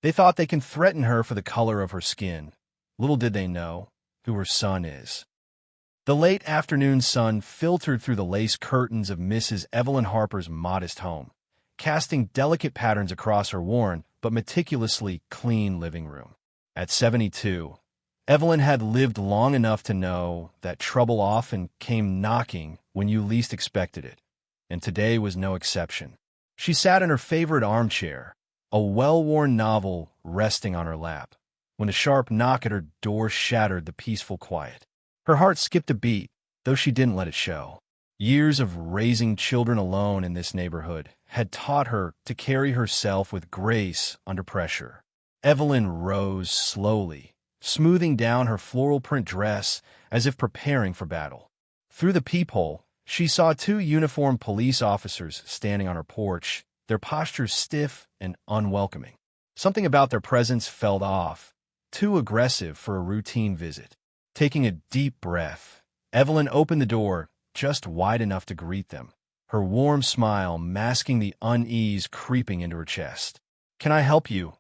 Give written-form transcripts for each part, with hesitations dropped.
They thought they can threaten her for the color of her skin. Little did they know who her son is. The late afternoon sun filtered through the lace curtains of Mrs. Evelyn Harper's modest home, casting delicate patterns across her worn but meticulously clean living room. At 72, Evelyn had lived long enough to know that trouble often came knocking when you least expected it, and today was no exception. She sat in her favorite armchair, a well-worn novel resting on her lap, when a sharp knock at her door shattered the peaceful quiet. Her heart skipped a beat, though she didn't let it show. Years of raising children alone in this neighborhood had taught her to carry herself with grace under pressure. Evelyn rose slowly, smoothing down her floral print dress as if preparing for battle. Through the peephole, she saw two uniformed police officers standing on her porch, their postures stiff and unwelcoming. Something about their presence felt off, too aggressive for a routine visit. Taking a deep breath, Evelyn opened the door just wide enough to greet them, her warm smile masking the unease creeping into her chest. "Can I help you,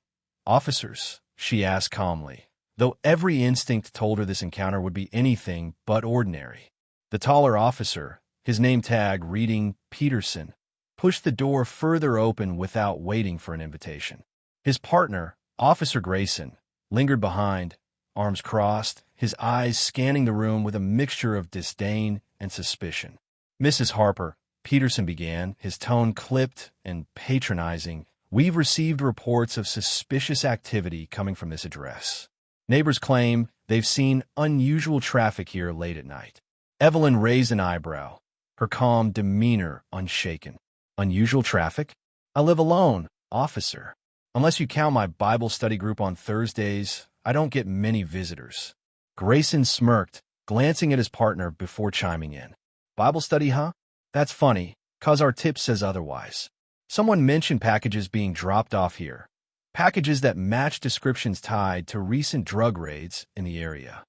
officers?" she asked calmly, though every instinct told her this encounter would be anything but ordinary. The taller officer, his name tag reading Peterson, pushed the door further open without waiting for an invitation. His partner, Officer Grayson, lingered behind, arms crossed, his eyes scanning the room with a mixture of disdain and suspicion. "Mrs. Harper," Peterson began, his tone clipped and patronizing, "we've received reports of suspicious activity coming from this address. Neighbors claim they've seen unusual traffic here late at night." Evelyn raised an eyebrow, her calm demeanor unshaken. "Unusual traffic? I live alone, officer. Unless you count my Bible study group on Thursdays, I don't get many visitors." Grayson smirked, glancing at his partner before chiming in. "Bible study, huh? That's funny, 'cause our tip says otherwise. Someone mentioned packages being dropped off here. Packages that match descriptions tied to recent drug raids in the area."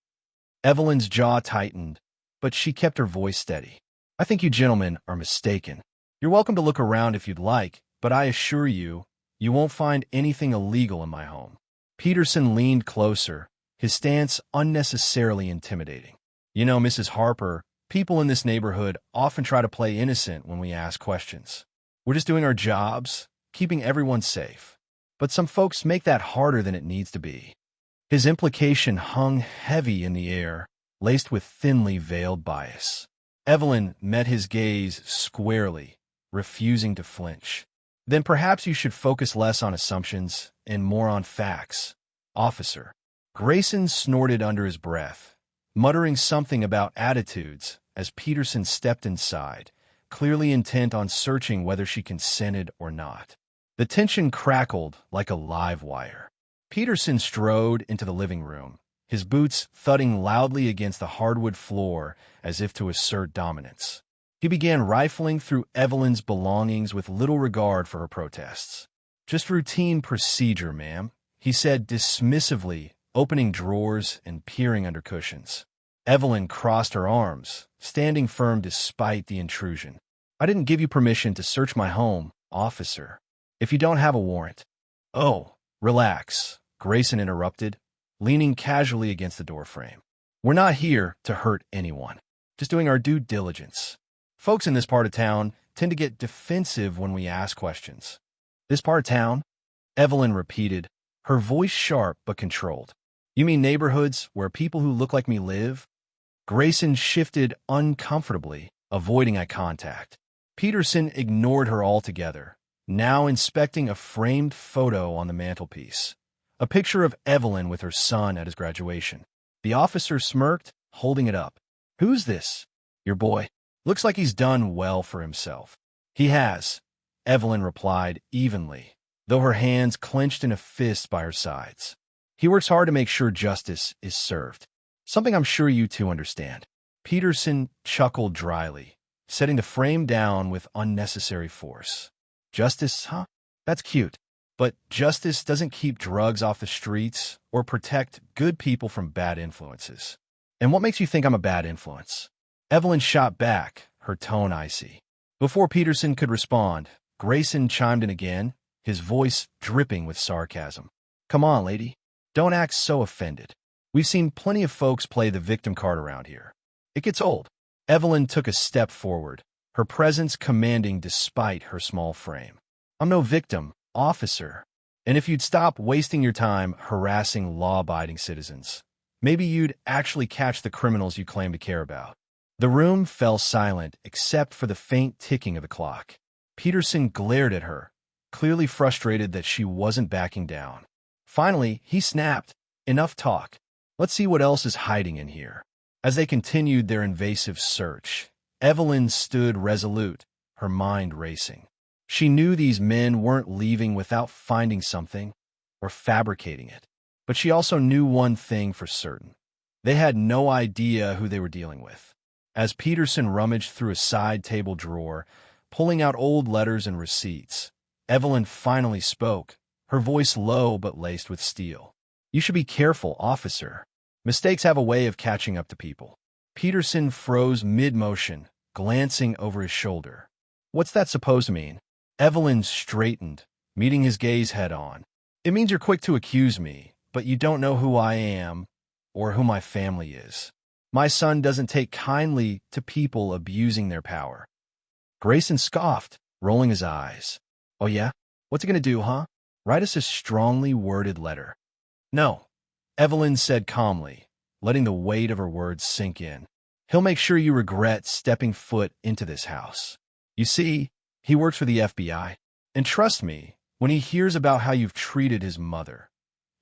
Evelyn's jaw tightened, but she kept her voice steady. "I think you gentlemen are mistaken. You're welcome to look around if you'd like, but I assure you, you won't find anything illegal in my home." Peterson leaned closer, his stance unnecessarily intimidating. "You know, Mrs. Harper, people in this neighborhood often try to play innocent when we ask questions. We're just doing our jobs, keeping everyone safe. But some folks make that harder than it needs to be." His implication hung heavy in the air, laced with thinly veiled bias. Evelyn met his gaze squarely, refusing to flinch. "Then perhaps you should focus less on assumptions and more on facts, officer." Grayson snorted under his breath, muttering something about attitudes as Peterson stepped inside, clearly intent on searching whether she consented or not. The tension crackled like a live wire. Peterson strode into the living room, his boots thudding loudly against the hardwood floor as if to assert dominance. He began rifling through Evelyn's belongings with little regard for her protests. "Just routine procedure, ma'am," he said dismissively, opening drawers and peering under cushions. Evelyn crossed her arms, standing firm despite the intrusion. "I didn't give you permission to search my home, officer. If you don't have a warrant—" "Oh, relax," Grayson interrupted, leaning casually against the doorframe. "We're not here to hurt anyone, just doing our due diligence. Folks in this part of town tend to get defensive when we ask questions." "This part of town?" Evelyn repeated, her voice sharp but controlled. "You mean neighborhoods where people who look like me live?" Grayson shifted uncomfortably, avoiding eye contact. Peterson ignored her altogether, now inspecting a framed photo on the mantelpiece, a picture of Evelyn with her son at his graduation. The officer smirked, holding it up. "Who's this?" "Your boy. Looks like he's done well for himself." "He has," Evelyn replied evenly, though her hands clenched in a fist by her sides. "He works hard to make sure justice is served. Something I'm sure you two understand." Peterson chuckled dryly, setting the frame down with unnecessary force. "Justice, huh? That's cute. But justice doesn't keep drugs off the streets or protect good people from bad influences." "And what makes you think I'm a bad influence?" Evelyn shot back, her tone icy. Before Peterson could respond, Grayson chimed in again, his voice dripping with sarcasm. Come on, lady. Don't act so offended. We've seen plenty of folks play the victim card around here. It gets old. Evelyn took a step forward, her presence commanding despite her small frame. I'm no victim, officer. And if you'd stop wasting your time harassing law-abiding citizens, maybe you'd actually catch the criminals you claim to care about. The room fell silent except for the faint ticking of the clock. Peterson glared at her, clearly frustrated that she wasn't backing down. Finally, he snapped, "Enough talk. Let's see what else is hiding in here." As they continued their invasive search, Evelyn stood resolute, her mind racing. She knew these men weren't leaving without finding something or fabricating it. But she also knew one thing for certain. They had no idea who they were dealing with. As Peterson rummaged through a side table drawer, pulling out old letters and receipts, Evelyn finally spoke, her voice low but laced with steel. "You should be careful, officer. Mistakes have a way of catching up to people." Peterson froze mid-motion, glancing over his shoulder. "What's that supposed to mean?" Evelyn straightened, meeting his gaze head-on. "It means you're quick to accuse me, but you don't know who I am or who my family is. My son doesn't take kindly to people abusing their power." Grayson scoffed, rolling his eyes. "Oh yeah? What's he gonna do, huh? Write us a strongly worded letter." "No," Evelyn said calmly, letting the weight of her words sink in. "He'll make sure you regret stepping foot into this house. You see, he works for the FBI. And trust me, when he hears about how you've treated his mother."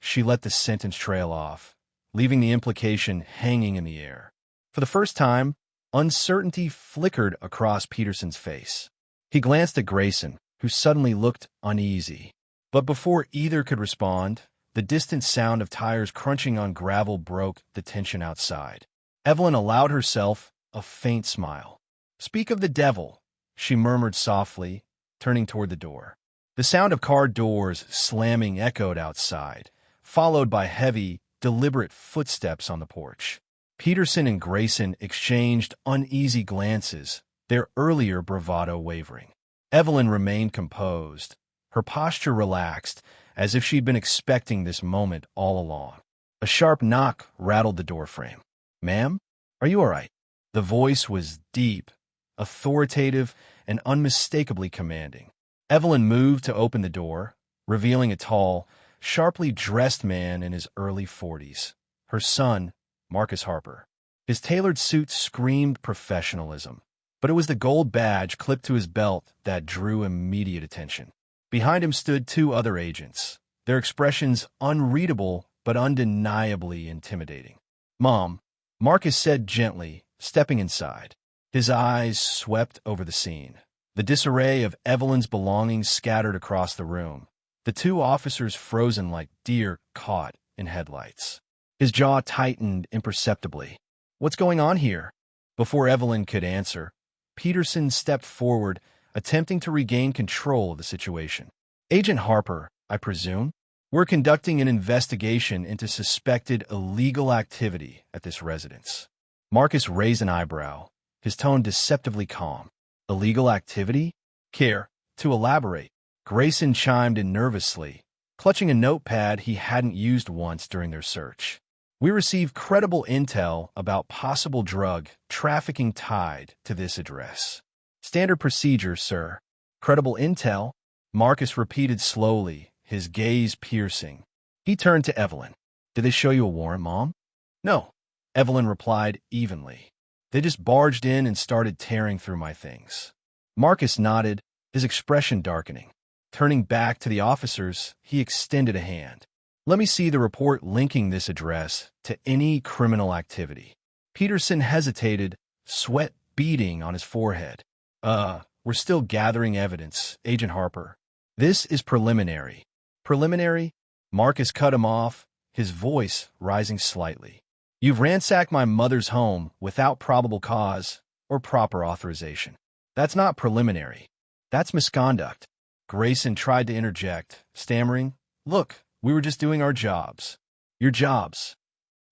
She let the sentence trail off, leaving the implication hanging in the air. For the first time, uncertainty flickered across Peterson's face. He glanced at Grayson, who suddenly looked uneasy. But before either could respond, the distant sound of tires crunching on gravel broke the tension outside. Evelyn allowed herself a faint smile. "Speak of the devil," she murmured softly, turning toward the door. The sound of car doors slamming echoed outside, followed by heavy, deliberate footsteps on the porch. Peterson and Grayson exchanged uneasy glances, their earlier bravado wavering. Evelyn remained composed, her posture relaxed, as if she'd been expecting this moment all along. A sharp knock rattled the doorframe. "Ma'am, are you all right?" The voice was deep, authoritative, and unmistakably commanding. Evelyn moved to open the door, revealing a tall, sharply dressed man in his early 40s. Her son, Marcus Harper. His tailored suit screamed professionalism, but it was the gold badge clipped to his belt that drew immediate attention. Behind him stood two other agents, their expressions unreadable but undeniably intimidating. "Mom," Marcus said gently, stepping inside. His eyes swept over the scene. The disarray of Evelyn's belongings scattered across the room, the two officers frozen like deer caught in headlights. His jaw tightened imperceptibly. "What's going on here?" Before Evelyn could answer, Peterson stepped forward, attempting to regain control of the situation. "Agent Harper, I presume? We're conducting an investigation into suspected illegal activity at this residence." Marcus raised an eyebrow, his tone deceptively calm. "Illegal activity? Care to elaborate?" Grayson chimed in nervously, clutching a notepad he hadn't used once during their search. "We received credible intel about possible drug trafficking tied to this address." "Standard procedure, sir." "Credible intel?" Marcus repeated slowly, his gaze piercing. He turned to Evelyn. "Did they show you a warrant, Mom?" "No," Evelyn replied evenly. "They just barged in and started tearing through my things." Marcus nodded, his expression darkening. Turning back to the officers, he extended a hand. "Let me see the report linking this address to any criminal activity." Peterson hesitated, sweat beading on his forehead. We're still gathering evidence, Agent Harper. This is preliminary." "Preliminary?" Marcus cut him off, his voice rising slightly. "You've ransacked my mother's home without probable cause or proper authorization. That's not preliminary. That's misconduct." Grayson tried to interject, stammering, "Look, we were just doing our jobs." "Your jobs?"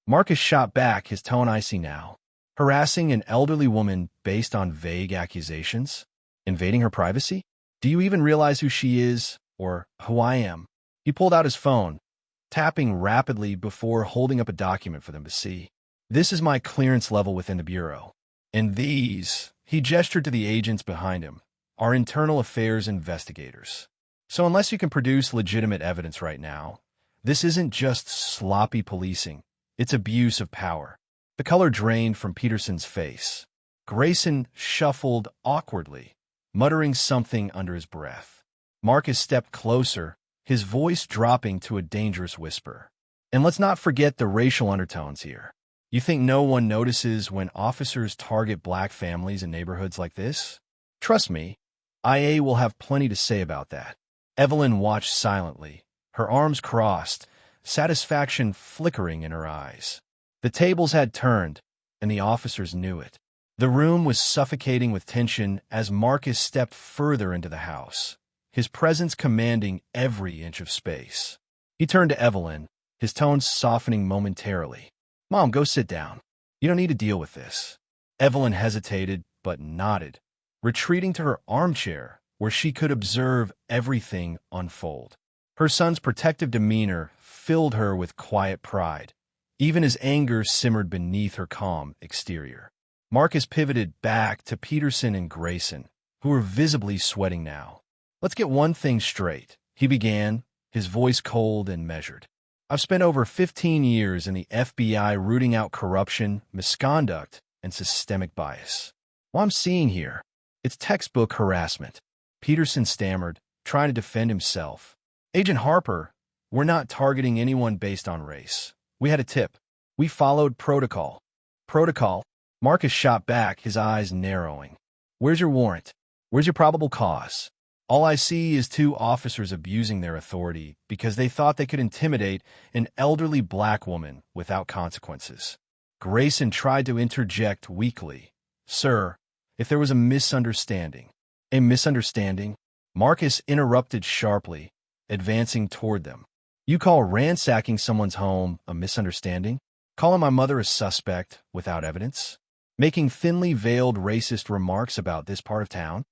Marcus shot back, his tone icy now. "Harassing an elderly woman based on vague accusations? Invading her privacy? Do you even realize who she is, or who I am?" He pulled out his phone, tapping rapidly before holding up a document for them to see. "This is my clearance level within the Bureau. And these," he gestured to the agents behind him, "are internal affairs investigators. So unless you can produce legitimate evidence right now, this isn't just sloppy policing, it's abuse of power." The color drained from Peterson's face. Grayson shuffled awkwardly, muttering something under his breath. Marcus stepped closer, his voice dropping to a dangerous whisper. "And let's not forget the racial undertones here. You think no one notices when officers target black families in neighborhoods like this? Trust me, IA will have plenty to say about that." Evelyn watched silently, her arms crossed, satisfaction flickering in her eyes. The tables had turned, and the officers knew it. The room was suffocating with tension as Marcus stepped further into the house, his presence commanding every inch of space. He turned to Evelyn, his tone softening momentarily. "Mom, go sit down. You don't need to deal with this." Evelyn hesitated, but nodded, retreating to her armchair where she could observe everything unfold. Her son's protective demeanor filled her with quiet pride, even as anger simmered beneath her calm exterior. Marcus pivoted back to Peterson and Grayson, who were visibly sweating now. "Let's get one thing straight," he began, his voice cold and measured. "I've spent over 15 years in the FBI rooting out corruption, misconduct, and systemic bias. What I'm seeing here, it's textbook harassment." Peterson stammered, trying to defend himself. "Agent Harper, we're not targeting anyone based on race. We had a tip. We followed protocol." "Protocol?" Marcus shot back, his eyes narrowing. "Where's your warrant? Where's your probable cause? All I see is two officers abusing their authority because they thought they could intimidate an elderly black woman without consequences." Grayson tried to interject weakly. "Sir, if there was a misunderstanding." "A misunderstanding?" Marcus interrupted sharply, advancing toward them. "You call ransacking someone's home a misunderstanding? Calling my mother a suspect without evidence? Making thinly veiled racist remarks about this part of town?"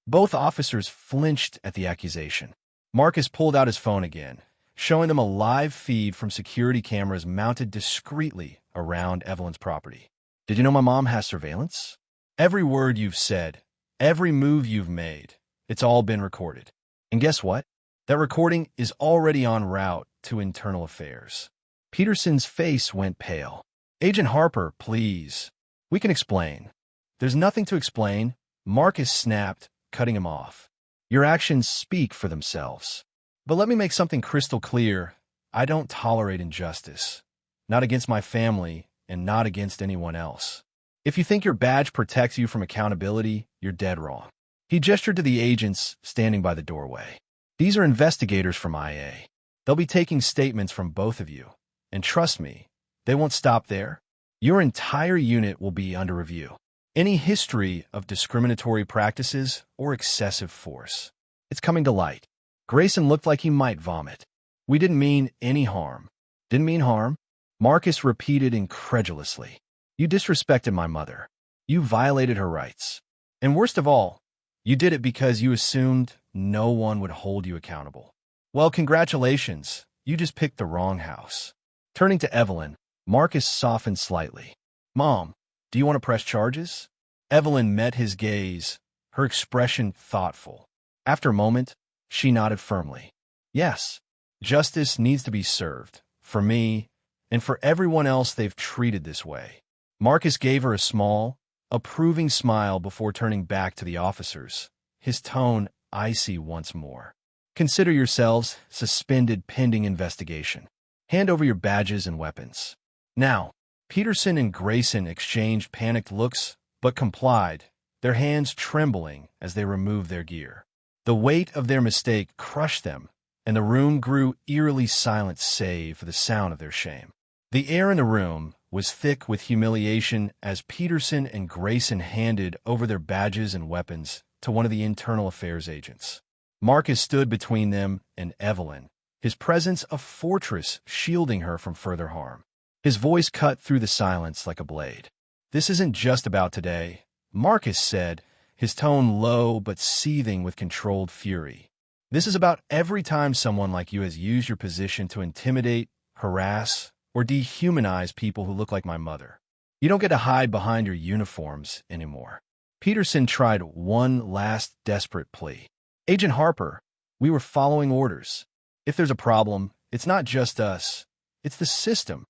Both officers flinched at the accusation. Marcus pulled out his phone again, showing them a live feed from security cameras mounted discreetly around Evelyn's property. "Did you know my mom has surveillance? Every word you've said, every move you've made, it's all been recorded. And guess what? That recording is already en route to internal affairs." Peterson's face went pale. "Agent Harper, please. We can explain." "There's nothing to explain," Marcus snapped, cutting him off. "Your actions speak for themselves. But let me make something crystal clear. I don't tolerate injustice. Not against my family, and not against anyone else. If you think your badge protects you from accountability, you're dead wrong." He gestured to the agents standing by the doorway. "These are investigators from IA. They'll be taking statements from both of you. And trust me, they won't stop there. Your entire unit will be under review. Any history of discriminatory practices or excessive force, it's coming to light." Grayson looked like he might vomit. "We didn't mean any harm." "Didn't mean harm?" Marcus repeated incredulously. "You disrespected my mother. You violated her rights. And worst of all, you did it because you assumed no one would hold you accountable. Well, congratulations, you just picked the wrong house." Turning to Evelyn, Marcus softened slightly. "Mom, do you want to press charges?" Evelyn met his gaze, her expression thoughtful. After a moment, she nodded firmly. "Yes, justice needs to be served, for me, and for everyone else they've treated this way." Marcus gave her a small, approving smile before turning back to the officers, his tone icy once more. "Consider yourselves suspended pending investigation. Hand over your badges and weapons." Now, Peterson and Grayson exchanged panicked looks, but complied, their hands trembling as they removed their gear. The weight of their mistake crushed them, and the room grew eerily silent save for the sound of their shame. The air in the room was thick with humiliation as Peterson and Grayson handed over their badges and weapons to one of the internal affairs agents. Marcus stood between them and Evelyn, his presence a fortress shielding her from further harm. His voice cut through the silence like a blade. "This isn't just about today," Marcus said, his tone low but seething with controlled fury. This is about every time someone like you has used your position to intimidate, harass, or dehumanize people who look like my mother. You don't get to hide behind your uniforms anymore. Peterson tried one last desperate plea. Agent Harper, we were following orders. If there's a problem, it's not just us. It's the system.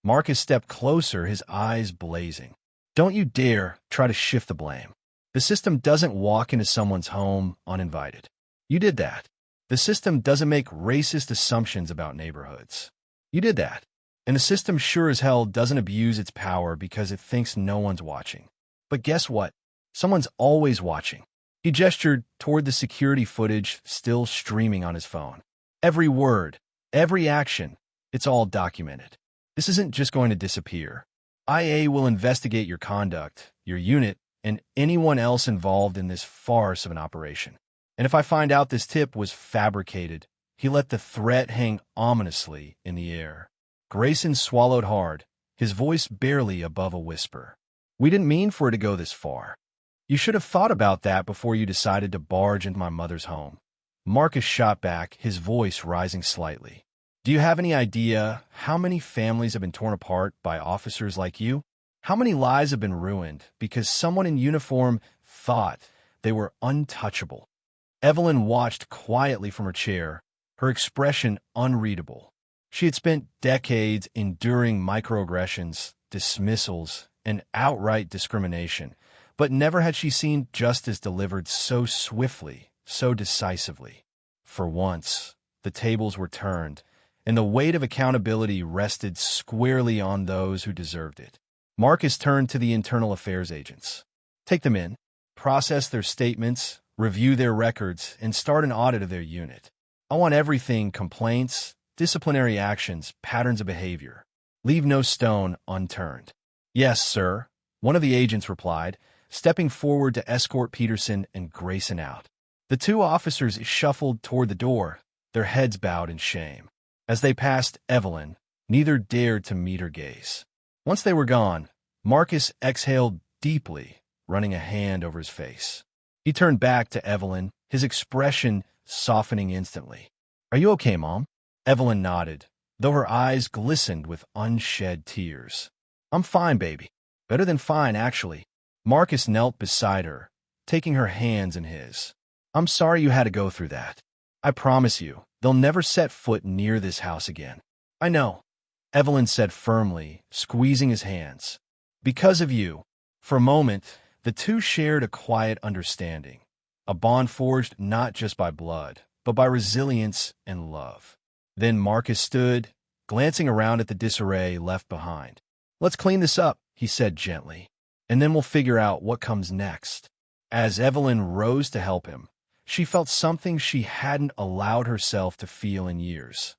Marcus stepped closer, his eyes blazing. Don't you dare try to shift the blame. The system doesn't walk into someone's home uninvited. You did that. The system doesn't make racist assumptions about neighborhoods. You did that. And the system sure as hell doesn't abuse its power because it thinks no one's watching. But guess what? Someone's always watching. He gestured toward the security footage still streaming on his phone. Every word, every action, it's all documented. This isn't just going to disappear. IA will investigate your conduct, your unit, and anyone else involved in this farce of an operation. And if I find out this tip was fabricated, he let the threat hang ominously in the air. Grayson swallowed hard, his voice barely above a whisper. We didn't mean for it to go this far. You should have thought about that before you decided to barge into my mother's home. Marcus shot back, his voice rising slightly. Do you have any idea how many families have been torn apart by officers like you? How many lives have been ruined because someone in uniform thought they were untouchable? Evelyn watched quietly from her chair, her expression unreadable. She had spent decades enduring microaggressions, dismissals, and outright discrimination, but never had she seen justice delivered so swiftly, so decisively. For once, the tables were turned, and the weight of accountability rested squarely on those who deserved it. Marcus turned to the internal affairs agents. Take them in, process their statements, review their records, and start an audit of their unit. I want everything: complaints, disciplinary actions, patterns of behavior. Leave no stone unturned. Yes, sir, one of the agents replied, stepping forward to escort Peterson and Grayson out. The two officers shuffled toward the door, their heads bowed in shame. As they passed Evelyn, neither dared to meet her gaze. Once they were gone, Marcus exhaled deeply, running a hand over his face. He turned back to Evelyn, his expression softening instantly. Are you okay, Mom? Evelyn nodded, though her eyes glistened with unshed tears. I'm fine, baby. Better than fine, actually. Marcus knelt beside her, taking her hands in his. I'm sorry you had to go through that. I promise you, they'll never set foot near this house again. I know, Evelyn said firmly, squeezing his hands. Because of you. For a moment, the two shared a quiet understanding, a bond forged not just by blood, but by resilience and love. Then Marcus stood, glancing around at the disarray left behind. Let's clean this up, he said gently, and then we'll figure out what comes next. As Evelyn rose to help him, she felt something she hadn't allowed herself to feel in years.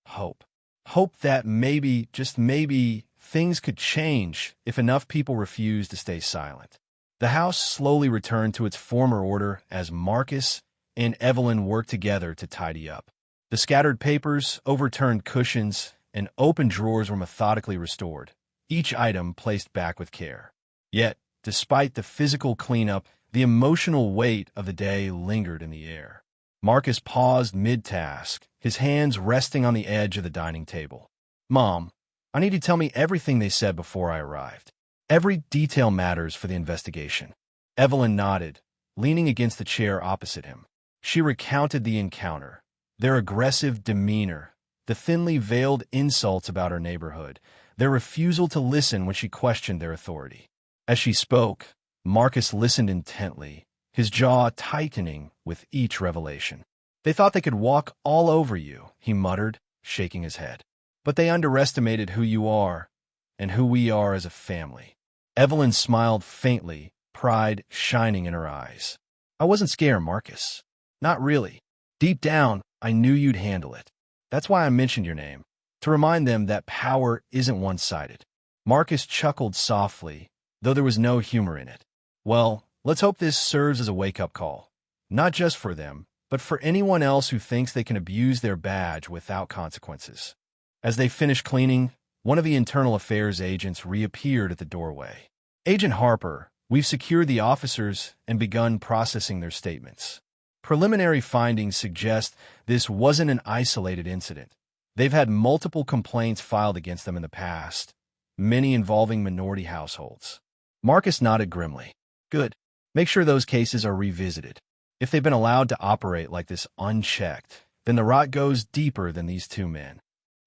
Hope. Hope that maybe, just maybe, things could change if enough people refused to stay silent. The house slowly returned to its former order as Marcus and Evelyn worked together to tidy up. The scattered papers, overturned cushions, and open drawers were methodically restored, each item placed back with care. Yet, despite the physical cleanup, the emotional weight of the day lingered in the air. Marcus paused mid-task, his hands resting on the edge of the dining table. Mom, I need you to tell me everything they said before I arrived. Every detail matters for the investigation. Evelyn nodded, leaning against the chair opposite him. She recounted the encounter, their aggressive demeanor, the thinly veiled insults about her neighborhood, their refusal to listen when she questioned their authority. As she spoke, Marcus listened intently, his jaw tightening with each revelation. They thought they could walk all over you, he muttered, shaking his head. But they underestimated who you are and who we are as a family. Evelyn smiled faintly, pride shining in her eyes. I wasn't scared, Marcus. Not really. Deep down, I knew you'd handle it. That's why I mentioned your name, to remind them that power isn't one-sided. Marcus chuckled softly, though there was no humor in it. Well, let's hope this serves as a wake-up call. Not just for them, but for anyone else who thinks they can abuse their badge without consequences. As they finished cleaning, one of the internal affairs agents reappeared at the doorway. Agent Harper, we've secured the officers and begun processing their statements. Preliminary findings suggest this wasn't an isolated incident. They've had multiple complaints filed against them in the past, many involving minority households. Marcus nodded grimly. Good. Make sure those cases are revisited. If they've been allowed to operate like this unchecked, then the rot goes deeper than these two men.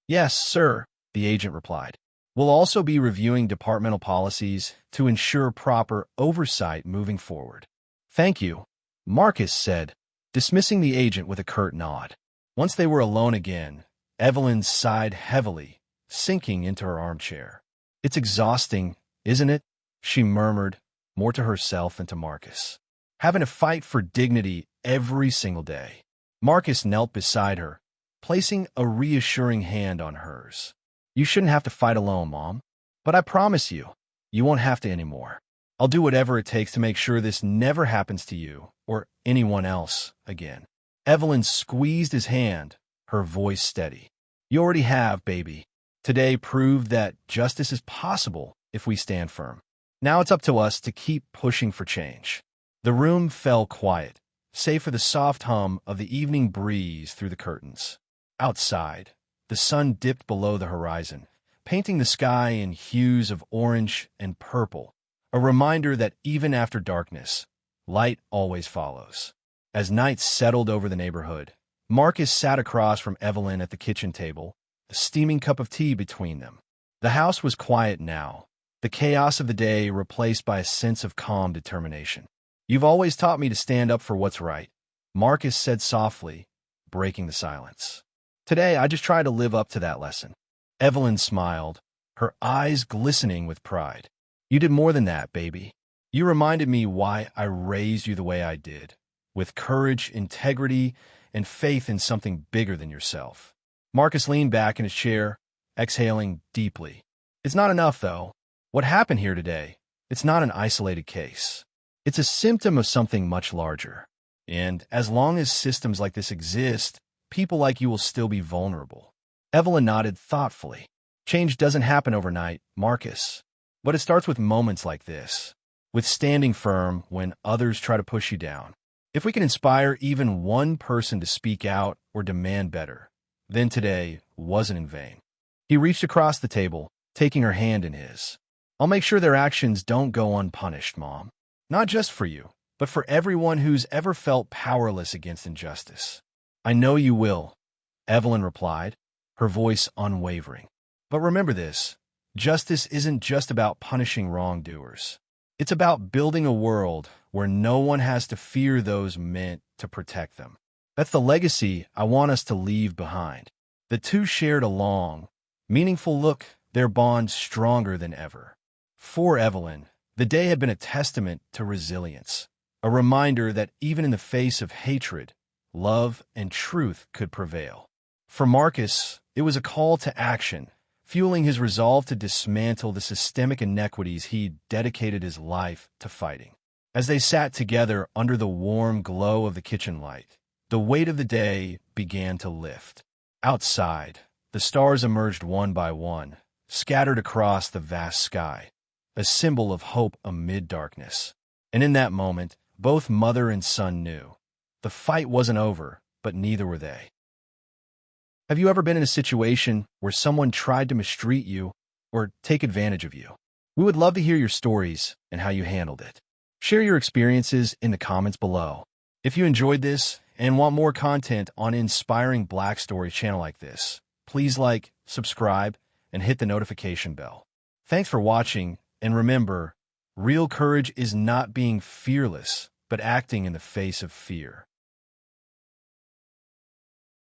Yes, sir, the agent replied. We'll also be reviewing departmental policies to ensure proper oversight moving forward. Thank you, Marcus said, dismissing the agent with a curt nod. Once they were alone again, Evelyn sighed heavily, sinking into her armchair. It's exhausting, isn't it? She murmured, more to herself than to Marcus. Having to fight for dignity every single day. Marcus knelt beside her, placing a reassuring hand on hers. You shouldn't have to fight alone, Mom. But I promise you, you won't have to anymore. I'll do whatever it takes to make sure this never happens to you or anyone else again. Evelyn squeezed his hand, her voice steady. You already have, baby. Today proved that justice is possible if we stand firm. Now it's up to us to keep pushing for change. The room fell quiet, save for the soft hum of the evening breeze through the curtains. Outside, the sun dipped below the horizon, painting the sky in hues of orange and purple, a reminder that even after darkness, light always follows. As night settled over the neighborhood, Marcus sat across from Evelyn at the kitchen table, a steaming cup of tea between them. The house was quiet now, the chaos of the day replaced by a sense of calm determination. You've always taught me to stand up for what's right, Marcus said softly, breaking the silence. Today, I just try to live up to that lesson. Evelyn smiled, her eyes glistening with pride. You did more than that, baby. You reminded me why I raised you the way I did, with courage, integrity, and faith in something bigger than yourself. Marcus leaned back in his chair, exhaling deeply. It's not enough, though. What happened here today, it's not an isolated case. It's a symptom of something much larger. And as long as systems like this exist, people like you will still be vulnerable. Evelyn nodded thoughtfully. Change doesn't happen overnight, Marcus. But it starts with moments like this, with standing firm when others try to push you down. If we can inspire even one person to speak out or demand better, then today wasn't in vain. He reached across the table, taking her hand in his. I'll make sure their actions don't go unpunished, Mom. Not just for you, but for everyone who's ever felt powerless against injustice. I know you will, Evelyn replied, her voice unwavering. But remember this, justice isn't just about punishing wrongdoers. It's about building a world where no one has to fear those meant to protect them. That's the legacy I want us to leave behind. The two shared a long, meaningful look, their bond stronger than ever. For Evelyn, the day had been a testament to resilience, a reminder that even in the face of hatred, love and truth could prevail. For Marcus, it was a call to action, fueling his resolve to dismantle the systemic inequities he'd dedicated his life to fighting. As they sat together under the warm glow of the kitchen light, the weight of the day began to lift. Outside, the stars emerged one by one, scattered across the vast sky, a symbol of hope amid darkness. And in that moment, both mother and son knew. The fight wasn't over, but neither were they. Have you ever been in a situation where someone tried to mistreat you or take advantage of you? We would love to hear your stories and how you handled it. Share your experiences in the comments below. If you enjoyed this and want more content on inspiring Black Stories channel like this, please like, subscribe, and hit the notification bell. Thanks for watching, and remember, real courage is not being fearless, but acting in the face of fear.